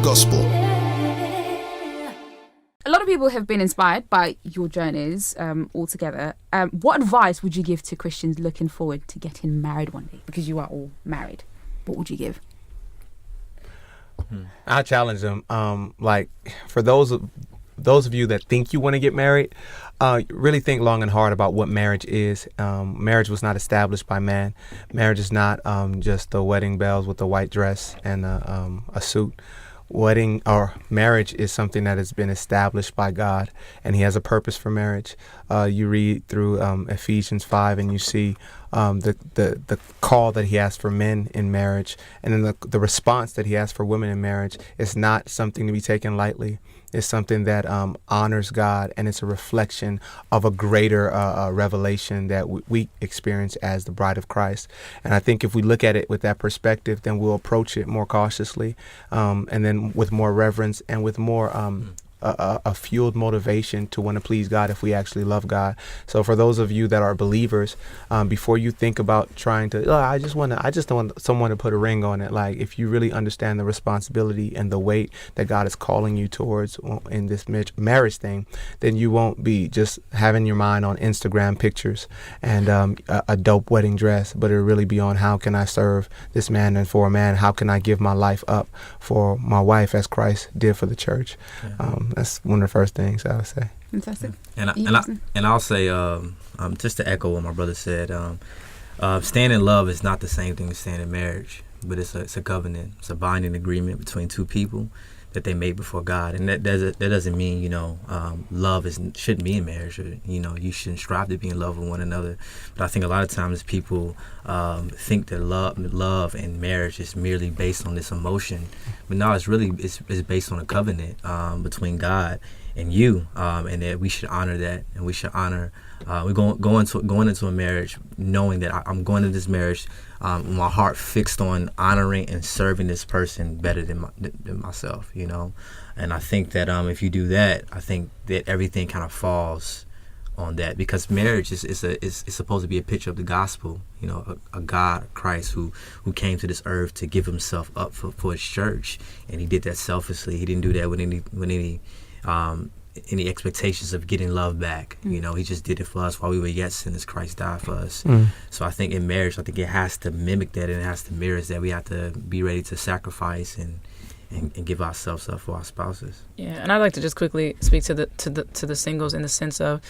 Gospel. A lot of people have been inspired by your journeys altogether. What advice would you give to Christians looking forward to getting married one day? Because you are all married. What would you give? I challenge them. Like for those of you that think you want to get married, really think long and hard about what marriage is. Marriage was not established by man. Marriage is not just the wedding bells with the white dress and a suit. Wedding or marriage is something that has been established by God, and He has a purpose for marriage. You read through Ephesians 5, and you see the call that He has for men in marriage, and then the response that He has for women in marriage is not something to be taken lightly. It's something that honors God, and it's a reflection of a greater revelation that we experience as the bride of Christ. And I think if we look at it with that perspective, then we'll approach it more cautiously, and then with more reverence and with more a fueled motivation to want to please God if we actually love God. So for those of you that are believers, before you think about trying to, I just don't want someone to put a ring on it. Like, if you really understand the responsibility and the weight that God is calling you towards in this marriage thing, then you won't be just having your mind on Instagram pictures and a dope wedding dress, but it'll really be on how can I serve this man, and for a man, how can I give my life up for my wife as Christ did for the church. Yeah. That's one of the first things I would say. Fantastic. And I'll say, just to echo what my brother said, staying in love is not the same thing as staying in marriage, but it's a covenant. It's a binding agreement between two people that they made before God, and that doesn't mean love shouldn't be in marriage, or you shouldn't strive to be in love with one another. But I think a lot of times people think that love and marriage is merely based on this emotion, but no, it's based on a covenant between God and you, and that we should honor that, and we should honor. We're going into a marriage knowing that I'm going into this marriage with my heart fixed on honoring and serving this person better than myself, And I think that if you do that, I think that everything kind of falls on that, because marriage is supposed to be a picture of the gospel, a God, Christ, who came to this earth to give Himself up for His church, and He did that selflessly. He didn't do that with any expectations of getting love back. He just did it for us while we were yet sinners. Christ died for us. So I think in marriage, it has to mimic that, and it has to mirror that. We have to be ready to sacrifice and give ourselves up for our spouses. Yeah, and I'd like to just quickly speak to the singles in the sense of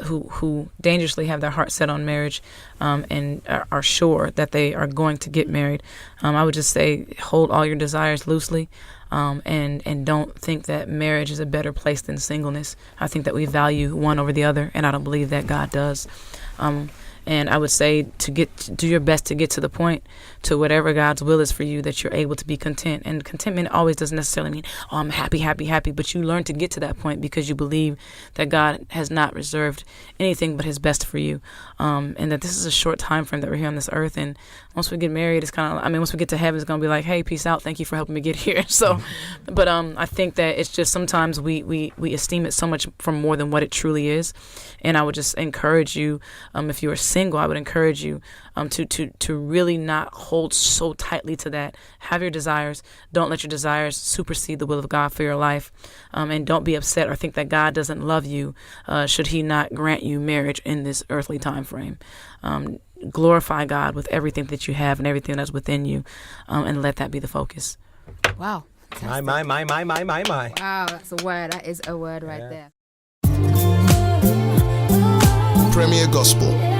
who dangerously have their heart set on marriage and are sure that they are going to get married. I would just say, hold all your desires loosely. And don't think that marriage is a better place than singleness. I think that we value one over the other, and I don't believe that God does. And I would say do your best to get to the point to whatever God's will is for you, that you're able to be content. And contentment always doesn't necessarily mean, I'm happy, but you learn to get to that point because you believe that God has not reserved anything but His best for you. And that this is a short time frame that we're here on this earth. And once we get married, it's kind of, once we get to heaven, it's going to be like, hey, peace out. Thank you for helping me get here. So, but I think that it's just sometimes we esteem it so much for more than what it truly is. And I would just encourage you, if you are single, I would encourage you to really not hold so tightly to that. Have your desires. Don't let your desires supersede the will of God for your life. And don't be upset or think that God doesn't love you should He not grant you marriage in this earthly time frame. Glorify God with everything that you have and everything that's within you, and let that be the focus. Wow. My. Wow, that's a word. That is a word right there. Premier Gospel.